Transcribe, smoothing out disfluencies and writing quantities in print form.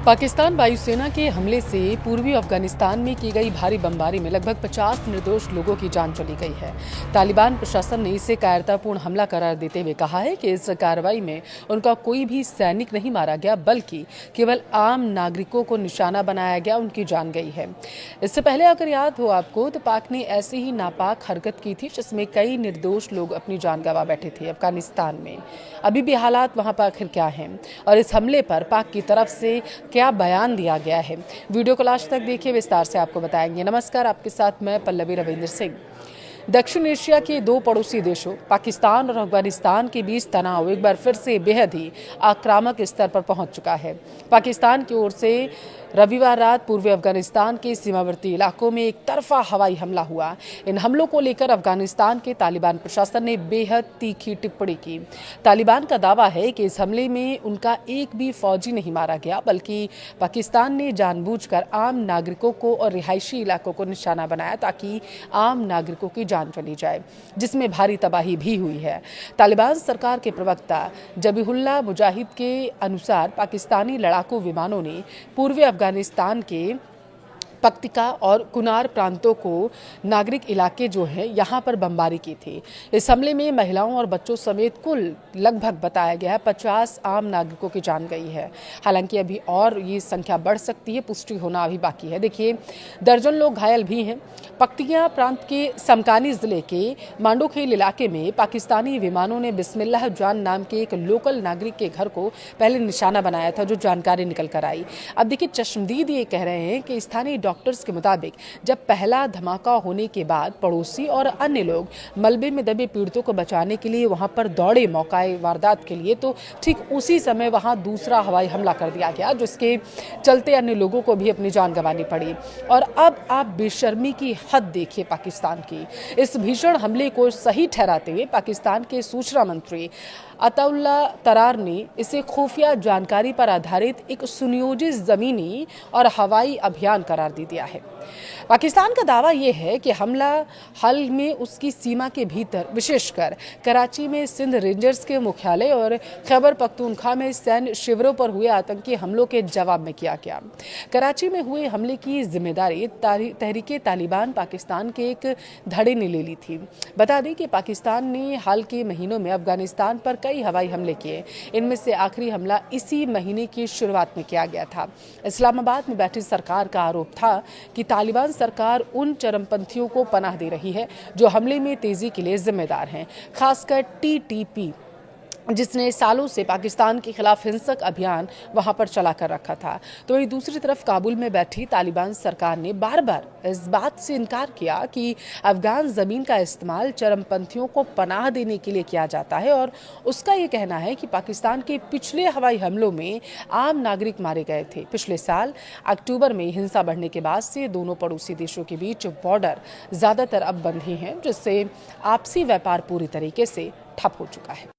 पाकिस्तान वायुसेना के हमले से पूर्वी अफगानिस्तान में की गई भारी बमबारी में लगभग 50 निर्दोष लोगों की जान चली गई है। तालिबान प्रशासन ने इसे कायरतापूर्ण हमला करार देते हुए कहा है कि इस कार्रवाई में उनका कोई भी सैनिक नहीं मारा गया, बल्कि केवल आम नागरिकों को निशाना बनाया गया, उनकी जान गई है। इससे पहले अगर याद हो आपको, तो पाक ने ऐसी ही नापाक हरकत की थी जिसमें कई निर्दोष लोग अपनी जान गंवा बैठे थे अफगानिस्तान में। अभी भी हालात वहां पर आखिर क्या हैं और इस हमले पर पाक की तरफ से क्या बयान दिया गया है, वीडियो को लास्ट तक देखिए, विस्तार से आपको बताएंगे। नमस्कार, आपके साथ मैं पल्लवी रविंद्र सिंह। दक्षिण एशिया के दो पड़ोसी देशों पाकिस्तान और अफगानिस्तान के बीच तनाव एक बार फिर से बेहद ही आक्रामक स्तर पर पहुंच चुका है। पाकिस्तान की ओर से रविवार रात पूर्वी अफगानिस्तान के सीमावर्ती इलाकों में एक तरफा हवाई हमला हुआ। इन हमलों को लेकर अफगानिस्तान के तालिबान प्रशासन ने बेहद तीखी टिप्पणी की। तालिबान का दावा है कि इस हमले में उनका एक भी फौजी नहीं मारा गया, बल्कि पाकिस्तान ने जानबूझकर आम नागरिकों को और रिहायशी इलाकों को निशाना बनाया ताकि आम नागरिकों की जान चली जाए, जिसमें भारी तबाही भी हुई है। तालिबान सरकार के प्रवक्ता जबीहुल्लाह मुजाहिद के अनुसार पाकिस्तानी लड़ाकू विमानों ने पूर्वी अफगानिस्तान के पक्तिका और कुनार प्रांतों को नागरिक इलाके जो है यहाँ पर बमबारी की थी। इस हमले में महिलाओं और बच्चों समेत कुल लगभग बताया गया है 50 आम नागरिकों की जान गई है। हालांकि अभी और ये संख्या बढ़ सकती है, पुष्टि होना अभी बाकी है। देखिए, दर्जन लोग घायल भी हैं। पक्तिका प्रांत के समकानी जिले के मांडोखेल इलाके में पाकिस्तानी विमानों ने बिस्मिल्लाह जान नाम के एक लोकल नागरिक के घर को पहले निशाना बनाया था, जो जानकारी निकल कर आई। अब देखिए, चश्मदीद ये कह रहे हैं कि स्थानीय डॉक्टर्स के मुताबिक जब पहला धमाका होने के बाद पड़ोसी और अन्य लोग मलबे में दबे पीड़ितों को बचाने के लिए वहां पर दौड़े मौकाए वारदात के लिए, तो ठीक उसी समय वहां दूसरा हवाई हमला कर दिया गया, जिसके चलते अन्य लोगों को भी अपनी जान गंवानी पड़ी। और अब आप बेशर्मी की हद देखिए पाकिस्तान की। इस भीषण हमले को सही ठहराते हुए पाकिस्तान के सूचना मंत्री अताउल्लाह तरार ने इसे खुफिया जानकारी पर आधारित एक सुनियोजित जमीनी और हवाई अभियान करार दे दिया है। पाकिस्तान का दावा यह है कि हमला हाल में उसकी सीमा के भीतर, विशेषकर कराची में सिंध रेंजर्स के मुख्यालय और खैबर पख्तूनख्वा में सैन्य शिविरों पर हुए आतंकी हमलों के जवाब में किया गया। कराची में हुए हमले की जिम्मेदारी तहरीके तालिबान पाकिस्तान के एक धड़े ने ले ली थी। बता दें कि पाकिस्तान ने हाल के महीनों में अफगानिस्तान पर कई हवाई हमले किए। इनमें से आखिरी हमला इसी महीने की शुरुआत में किया गया था। इस्लामाबाद में बैठी सरकार का आरोप था कि तालिबान सरकार उन चरमपंथियों को पनाह दे रही है जो हमले में तेजी के लिए जिम्मेदार हैं, खासकर टीटीपी, जिसने सालों से पाकिस्तान के खिलाफ हिंसक अभियान वहां पर चला कर रखा था। तो वहीं दूसरी तरफ काबुल में बैठी तालिबान सरकार ने बार बार इस बात से इनकार किया कि अफगान जमीन का इस्तेमाल चरमपंथियों को पनाह देने के लिए किया जाता है, और उसका ये कहना है कि पाकिस्तान के पिछले हवाई हमलों में आम नागरिक मारे गए थे। पिछले साल अक्टूबर में हिंसा बढ़ने के बाद से दोनों पड़ोसी देशों के बीच बॉर्डर ज्यादातर अब बंद ही हैं, जिससे आपसी व्यापार पूरी तरीके से ठप हो चुका है।